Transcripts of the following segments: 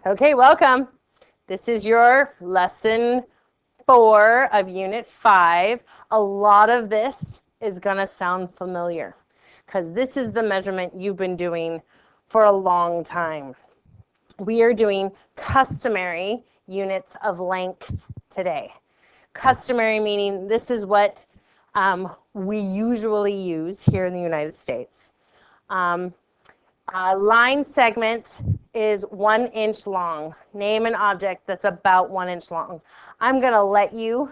Okay, welcome. This is your lesson 4 of Unit 5. A lot of this is going to sound familiar because this is the measurement you've been doing for a long time. We are doing customary units of length today. Customary meaning this is what we usually use here in the United States. Line segment is 1 inch long. Name an object that's about 1 inch long. I'm going to let you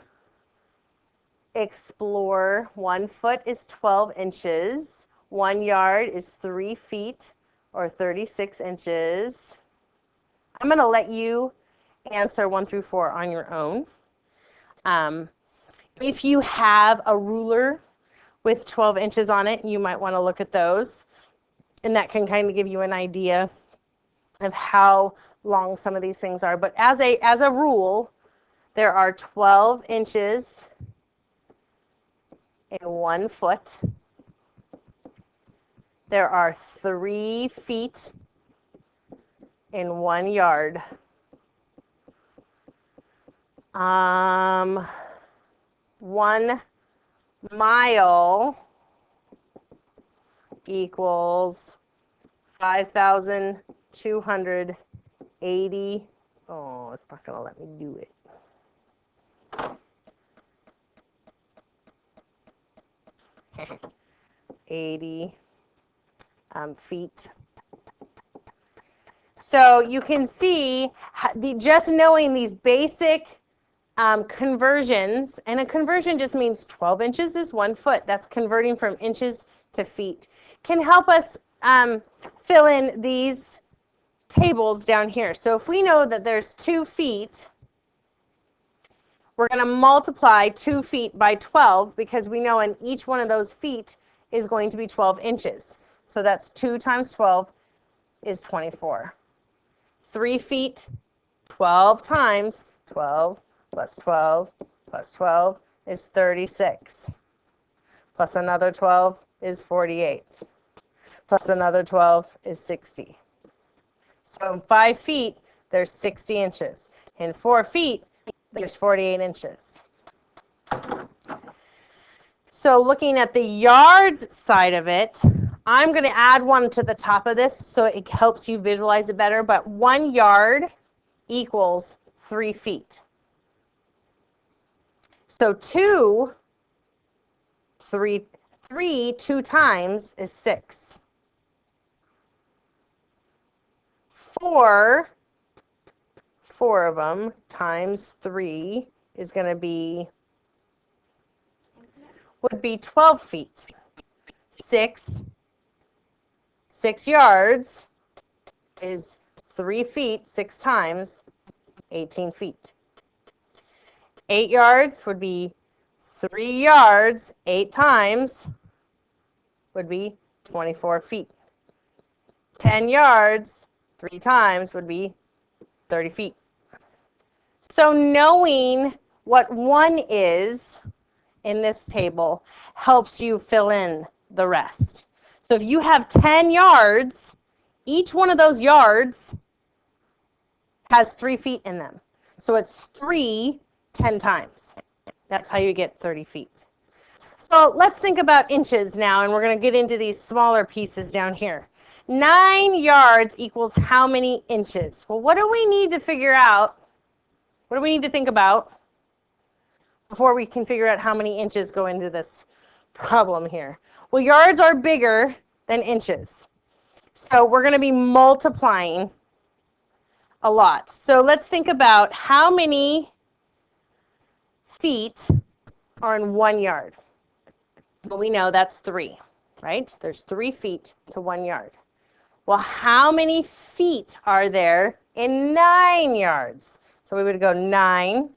explore. 1 foot is 12 inches. 1 yard is 3 feet or 36 inches. I'm going to let you answer 1 through 4 on your own. If you have a ruler with 12 inches on it, you might want to look at those. And that can kind of give you an idea of how long some of these things are. But as a rule, there are 12 inches in 1 foot. There are 3 feet in 1 yard. 1 mile equals 5,280. Oh, it's not going to let me do it. Feet. So you can see just knowing these basic conversions, and a conversion just means 12 inches is 1 foot. That's converting from inches to feet. Can help us fill in these tables down here. So if we know that there's 2 feet, we're going to multiply 2 feet by 12 because we know in each one of those feet is going to be 12 inches. So that's 2 times 12 is 24. 3 feet, 12 times 12 plus 12 plus 12 is 36. Plus another 12 is 48. Plus another 12 is 60. So in 5 feet, there's 60 inches. In 4 feet, there's 48 inches. So looking at the yards side of it, I'm going to add 1 to the top of this so it helps you visualize it better. But 1 yard equals 3 feet. So 2 times is 6. 4 of them times 3 is going to be, would be 12 feet. 6 yards is 3 feet, 6 times, 18 feet. 8 yards would be 3 yards, 8 times would be 24 feet. 10 yards, 3 times would be 30 feet. So knowing what 1 is in this table helps you fill in the rest. So if you have 10 yards, each one of those yards has 3 feet in them. So it's 3 10 times. That's how you get 30 feet. So let's think about inches now, and we're going to get into these smaller pieces down here. 9 yards equals how many inches? Well, what do we need to figure out? What do we need to think about before we can figure out how many inches go into this problem here? Well, yards are bigger than inches. So we're going to be multiplying a lot. So let's think about how many feet are in 1 yard. Well, we know that's 3, right? There's 3 feet to 1 yard. Well, how many feet are there in 9 yards? So we would go 9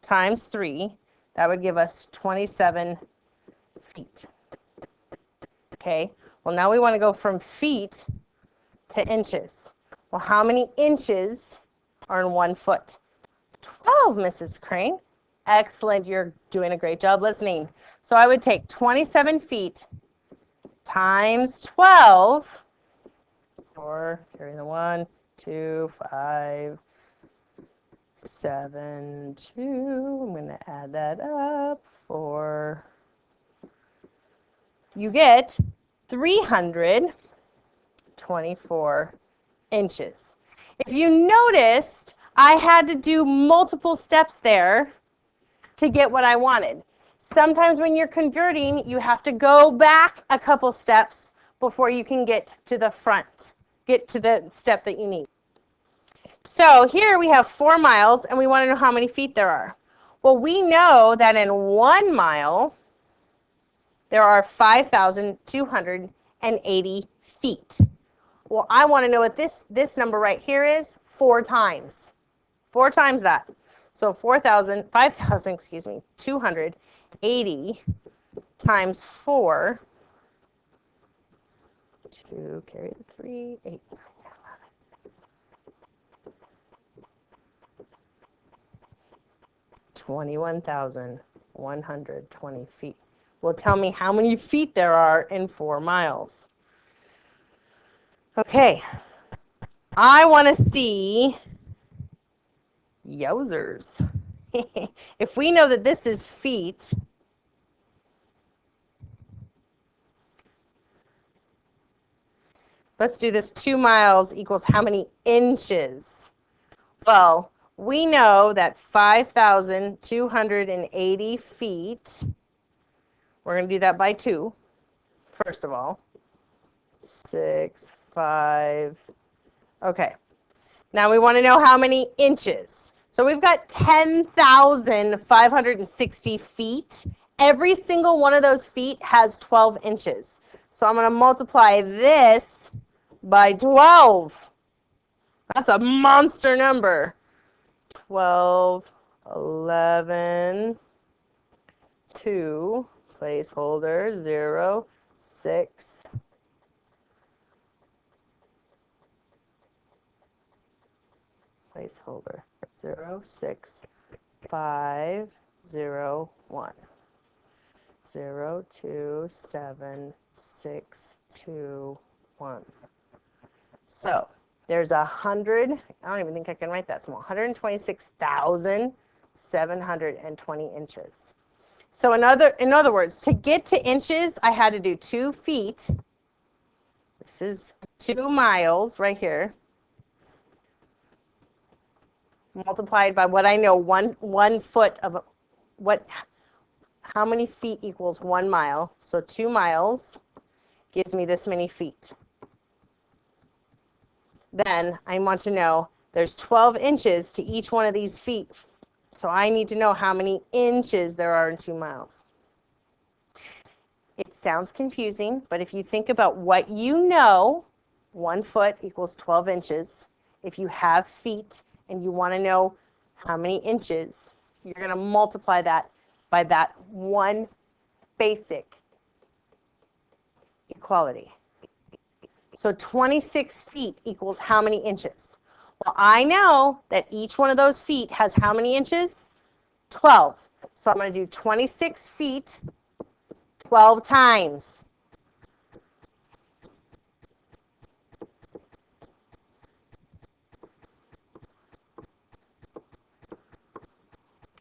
times 3. That would give us 27 feet. Okay, well, now we want to go from feet to inches. Well, how many inches are in 1 foot? 12, Mrs. Crane. Excellent, you're doing a great job listening. So I would take 27 feet times 12, or carry the 1, 2, 5, 7, 2. I'm going to add that up. 4. You get 324 inches. If you noticed, I had to do multiple steps there to get what I wanted. Sometimes when you're converting, you have to go back a couple steps before you can get to the front, get to the step that you need. So here we have 4 miles, and we want to know how many feet there are. Well, we know that in 1 mile, there are 5,280 feet. Well, I want to know what this number right here is 4 times. 4 times that. So 5,000, excuse me, 280 times 4. 2, carry the 3, 8, 9, 11. 21,120 feet. Well, tell me how many feet there are in 4 miles. Okay, I want to see, yowzers. If we know that this is feet, let's do this. 2 miles equals how many inches? Well, we know that 5,280 feet, we're going to do that by 2, first of all. 6, 5. Okay. Now we want to know how many inches. So we've got 10,560 feet. Every single one of those feet has 12 inches. So I'm going to multiply this by 12. That's a monster number. 12, 11, 2, placeholder, 0, 6, placeholder, 0, 6, 5, 0, 1, 0, 2, 7, 6, 2, 1. So there's 100, I don't even think I can write that small, 126,720 inches. So in other words, to get to inches, I had to do 2 feet. This is 2 miles right here, multiplied by what I know, one foot of how many feet equals 1 mile. So 2 miles gives me this many feet. Then I want to know there's 12 inches to each one of these feet. So I need to know how many inches there are in 2 miles. It sounds confusing, but if you think about what you know, 1 foot equals 12 inches. If you have feet and you want to know how many inches, you're going to multiply that by that one basic equality. So 26 feet equals how many inches? Well, I know that each one of those feet has how many inches? 12. So I'm going to do 26 feet 12 times.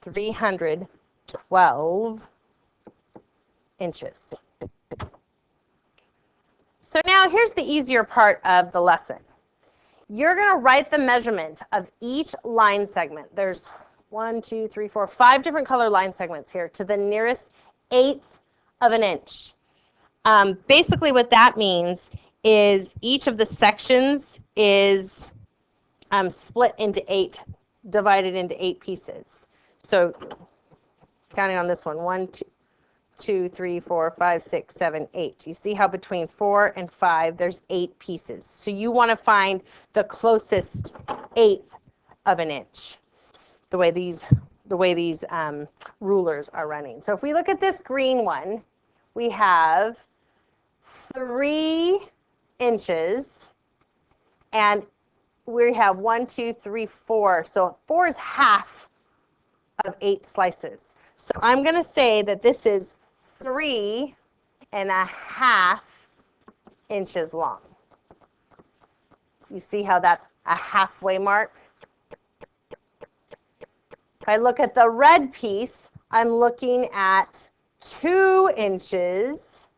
$312 inches. So now here's the easier part of the lesson. You're going to write the measurement of each line segment. There's 1, 2, 3, 4, 5 different color line segments here to the nearest 1/8 of an inch. Basically what that means is each of the sections is split into 8, divided into 8 pieces. So counting on this one, 1, 2, 3, 4, 5, 6, 7, 8. You see how between 4 and 5, there's 8 pieces. So you want to find the closest 1/8 of an inch, the way these rulers are running. So if we look at this green one, we have 3 inches, and we have 1, 2, 3, 4. So 4 is half of 8 slices. So I'm going to say that this is 3.5 inches long. You see how that's a halfway mark? If I look at the red piece, I'm looking at 2 inches.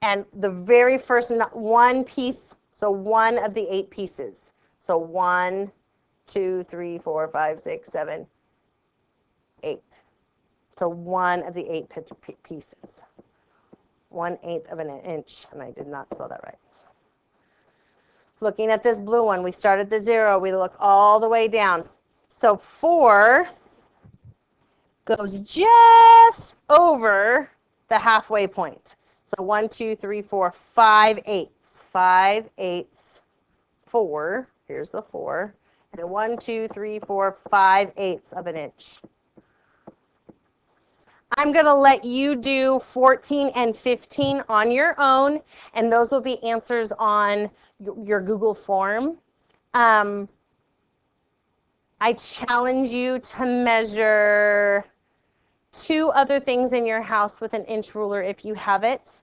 And the very first one piece, so one of the 8 pieces. So 1, 2, 3, 4, 5, 6, 7, 8. So one of the 8 pieces. 1/8 of an inch, and I did not spell that right. Looking at this blue one, we start at the 0, we look all the way down. So 4 goes just over the halfway point. So 1, 2, 3, 4, 5 eighths. 5 eighths, 4, here's the 4, and 1, 2, 3, 4, 5 eighths of an inch. I'm going to let you do 14 and 15 on your own, and those will be answers on your Google form. I challenge you to measure 2 other things in your house with an inch ruler if you have it.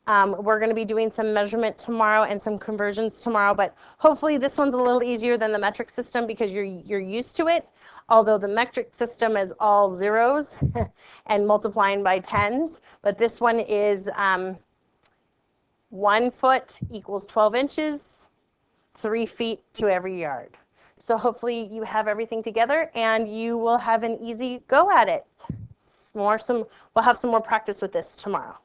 We're going to be doing some measurement tomorrow and some conversions tomorrow, but hopefully this one's a little easier than the metric system because you're used to it. Although the metric system is all zeros and multiplying by tens, but this one is 1 foot equals 12 inches, 3 feet to every yard. So hopefully you have everything together and you will have an easy go at it. We'll have some more practice with this tomorrow.